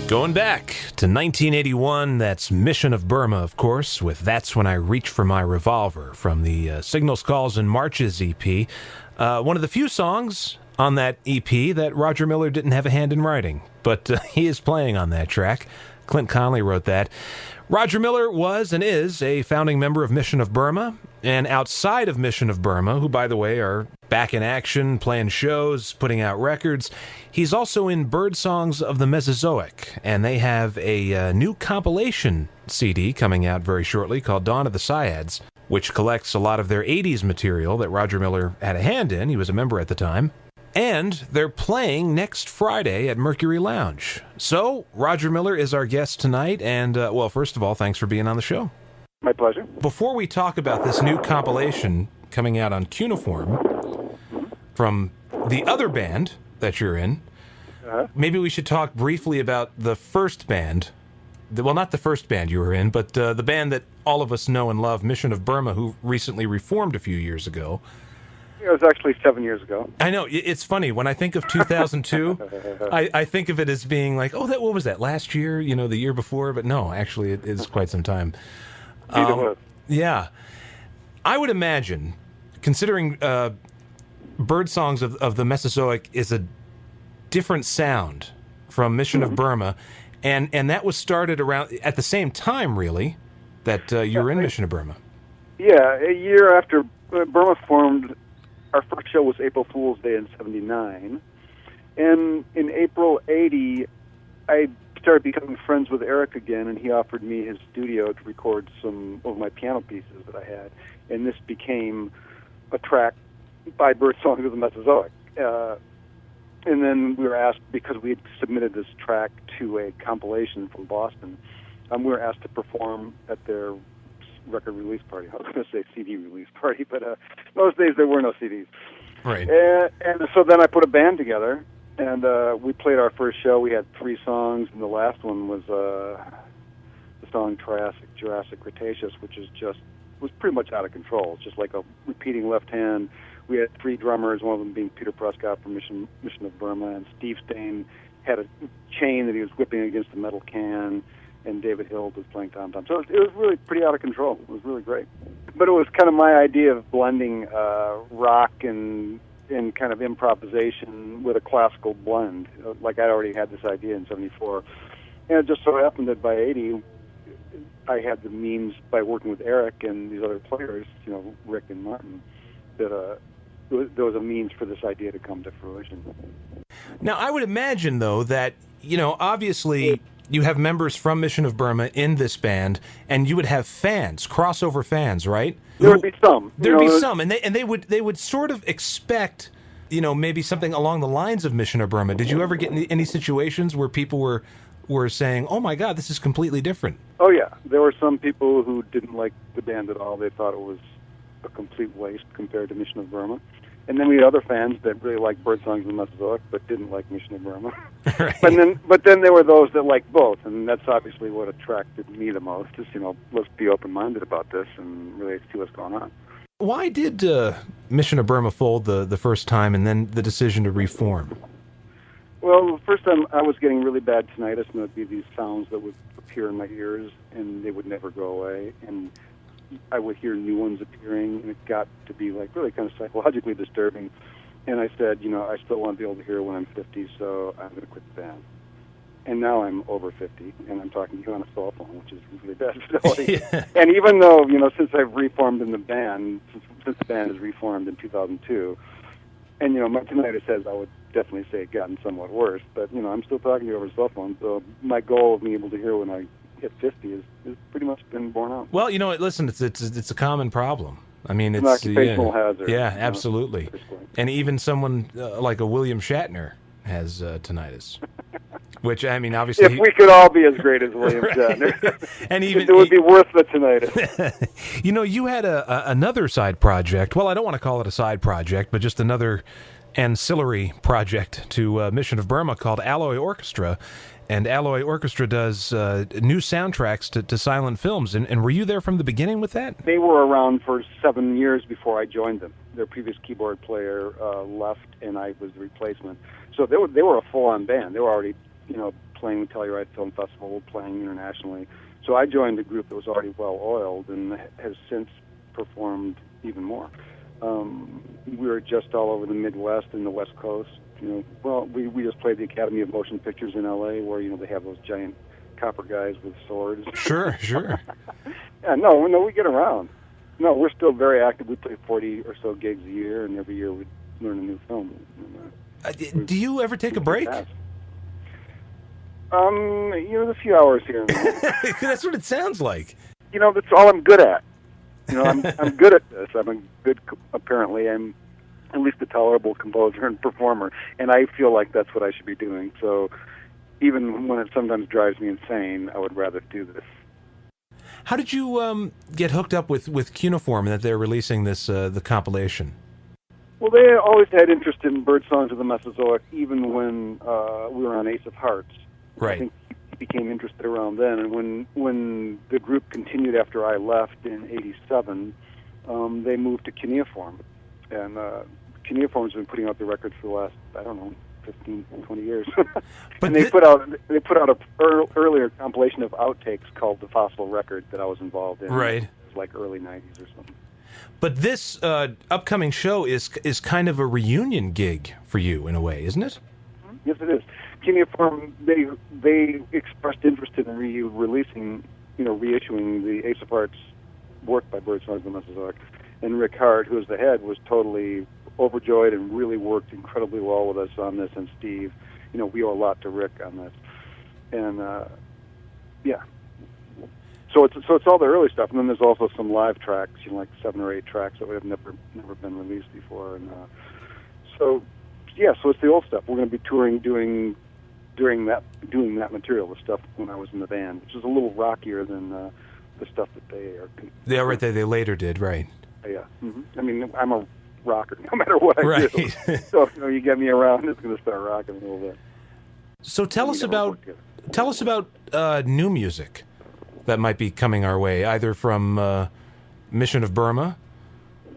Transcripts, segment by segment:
Going back to 1981, that's Mission of Burma, of course, with That's When I Reach for My Revolver from the Signals, Calls, and Marches EP. One of the few songs on that EP that Roger Miller didn't have a hand in writing, but he is playing on that track. Clint Conley wrote that. Roger Miller was and is a founding member of Mission of Burma, and outside of Mission of Burma, who, by the way, are back in action, playing shows, putting out records, he's also in Birdsongs of the Mesozoic, and they have a new compilation CD coming out very shortly called Dawn of the Cycads, which collects a lot of their 80s material that Roger Miller had a hand in. He was a member at the time. And they're playing next Friday at Mercury Lounge. So, Roger Miller is our guest tonight, and, well, first of all, thanks for being on the show. My pleasure. Before we talk about this new compilation coming out on Cuneiform from the other band that you're in, maybe we should talk briefly about the first band. Well, not the first band you were in, but the band that all of us know and love, Mission of Burma, who recently reformed a few years ago. It was actually 7 years ago. I know. It's funny. When I think of 2002, I think of it as being like, oh, what was that, last year, the year before? But no, actually, it is quite some time. Yeah. I would imagine, considering Birdsongs of the Mesozoic is a different sound from Mission of Burma, and that was started around at the same time, really, that you were in Mission of Burma. Yeah, a year after Burma formed. Our first show was April Fool's Day in '79, and in April '80, I started becoming friends with Eric again, and he offered me his studio to record some of my piano pieces that I had, and this became a track by Birdsongs of the Mesozoic. And then we were asked, because we had submitted this track to a compilation from Boston, we were asked to perform at their record release party. I was going to say CD release party, but those days there were no CDs. Right. And so then I put a band together, and we played our first show. We had 3 songs, and the last one was the song Triassic, Jurassic, Cretaceous, which was pretty much out of control. It's just like a repeating left hand. We had 3 drummers, one of them being Peter Prescott from Mission of Burma, and Steve Stain had a chain that he was whipping against a metal can, and David Hill was playing tom-tom. So it was really pretty out of control. It was really great. But it was kind of my idea of blending rock and kind of improvisation with a classical blend. Like I'd already had this idea in '74. And it just so happened that by '80, I had the means, by working with Eric and these other players, Rick and Martin, that there was a means for this idea to come to fruition. Now, I would imagine, though, that, obviously you have members from Mission of Burma in this band, and you would have fans, crossover fans, right? There would be some. There would be some, and they would sort of expect, maybe something along the lines of Mission of Burma. Did you ever get any situations where people were saying, "Oh my God, this is completely different"? Oh yeah, there were some people who didn't like the band at all. They thought it was a complete waste compared to Mission of Burma. And then we had other fans that really liked Birdsongs of the Mesozoic, but didn't like Mission of Burma. Right. But then there were those that liked both, and that's obviously what attracted me the most. Is let's be open-minded about this and really see what's going on. Why did Mission of Burma fold the first time, and then the decision to reform? Well, the first time I was getting really bad tinnitus, and there would be these sounds that would appear in my ears, and they would never go away, and I would hear new ones appearing, and it got to be like really kind of psychologically disturbing. And I said, I still want to be able to hear it when I'm 50, so I'm going to quit the band. And now I'm over 50, and I'm talking to you on a cell phone, which is really bad fidelity. Yeah. And even though, since I've reformed in the band, since the band has reformed in 2002, and, my tinnitus has, I would definitely say, gotten somewhat worse, but, I'm still talking to you over a cell phone, so my goal of being able to hear when I hit 50 is pretty much been borne out. Well, listen, it's a common problem. I mean, it's an occupational hazard. Yeah, absolutely. And even someone like a William Shatner has tinnitus, which, I mean, obviously... If we could all be as great as William Shatner, and even it would be worth the tinnitus. You had another side project. Well, I don't want to call it a side project, but just another ancillary project to Mission of Burma called Alloy Orchestra. And Alloy Orchestra does new soundtracks to silent films. And were you there from the beginning with that? They were around for 7 years before I joined them. Their previous keyboard player left, and I was the replacement. So they were a full-on band. They were already playing the Telluride Film Festival, playing internationally. So I joined a group that was already well-oiled and has since performed even more. We were just all over the Midwest and the West Coast. We just played the Academy of Motion Pictures in L.A., where they have those giant copper guys with swords. Sure. Yeah, no, we get around. No, we're still very active. We play 40 or so gigs a year, and every year we learn a new film. Do you ever take a break? A few hours here and there. That's what it sounds like. That's all I'm good at. I'm good at this. Apparently, I'm at least a tolerable composer and performer, and I feel like that's what I should be doing. So even when it sometimes drives me insane, I would rather do this. How did you get hooked up with Cuneiform and that they're releasing this the compilation? Well, they always had interest in Birdsongs of the Mesozoic, even when we were on Ace of Hearts. Right. I think he became interested around then, and when the group continued after I left in '87, they moved to Cuneiform, and Cuneiform's been putting out the records for the last 15, 20 years. And they put out a earlier compilation of outtakes called the Fossil Record that I was involved in. Right. It was like early '90s or something. But this upcoming show is kind of a reunion gig for you in a way, isn't it? Yes, it is. Cuneiform, they expressed interest in reissuing the Ace of Hearts work by Birdsongs of the Mesozoic, and Rick Hart, who was the head, was totally overjoyed and really worked incredibly well with us on this, and Steve. We owe a lot to Rick on this, and yeah. So it's all the early stuff, and then there's also some live tracks, like 7 or 8 tracks that would have never been released before, and so it's the old stuff. We're going to be touring, doing that material, the stuff when I was in the band, which is a little rockier than the stuff that they are. They later did, right? Yeah. Mm-hmm. I mean, I'm a rocker no matter what I do. So if you get me around, it's going to start rocking a little bit. So tell us about new music that might be coming our way, either from Mission of Burma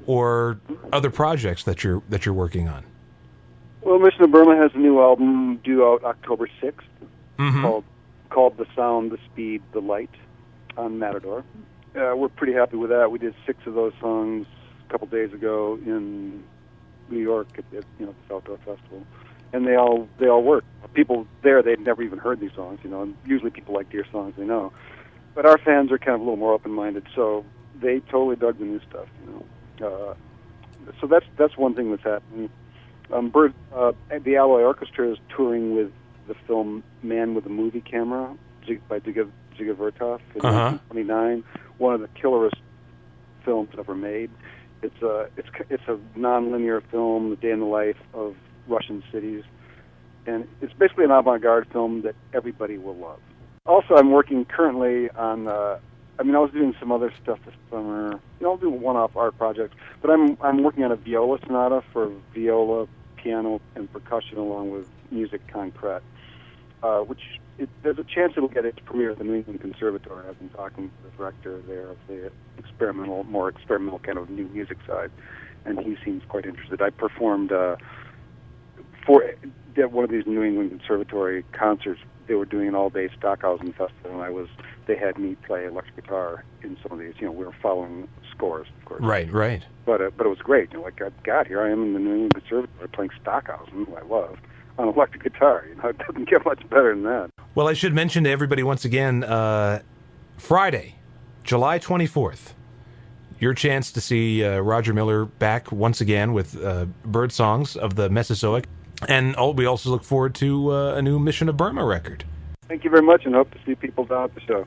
or other projects that you're working on. Well, Mission of Burma has a new album due out October 6th called The Sound, the Speed, the Light on Matador. We're pretty happy with that. We did 6 of those songs a couple days ago in New York at the Outdoor Festival, and they all work. People there, they'd never even heard these songs, and usually people like Deer songs they know. But our fans are kind of a little more open-minded, so they totally dug the new stuff, So that's one thing that's happening. The Alloy Orchestra is touring with the film Man with a Movie Camera by Dziga Vertov in 1929, one of the killerest films ever made. It's a non-linear film, the day in the life of Russian cities, and it's basically an avant-garde film that everybody will love. Also, I'm working currently on. I was doing some other stuff this summer. I'll do one-off art projects, but I'm working on a viola sonata for viola, piano, and percussion, along with music concrete, which there's a chance it'll get its premiere at the New England Conservatory. I've been talking to the director there of the more experimental kind of new music side, and he seems quite interested. I performed at one of these New England Conservatory concerts. They were doing an all-day Stockhausen festival, and they had me play electric guitar in some of these. We were following scores, of course. Right. But it was great. God, here I am in the New England Conservatory playing Stockhausen, who I love, on electric guitar. It doesn't get much better than that. Well, I should mention to everybody once again, Friday, July 24th, your chance to see Roger Miller back once again with Birdsongs of the Mesozoic. And we also look forward to a new Mission of Burma record. Thank you very much, and hope to see people down at the show.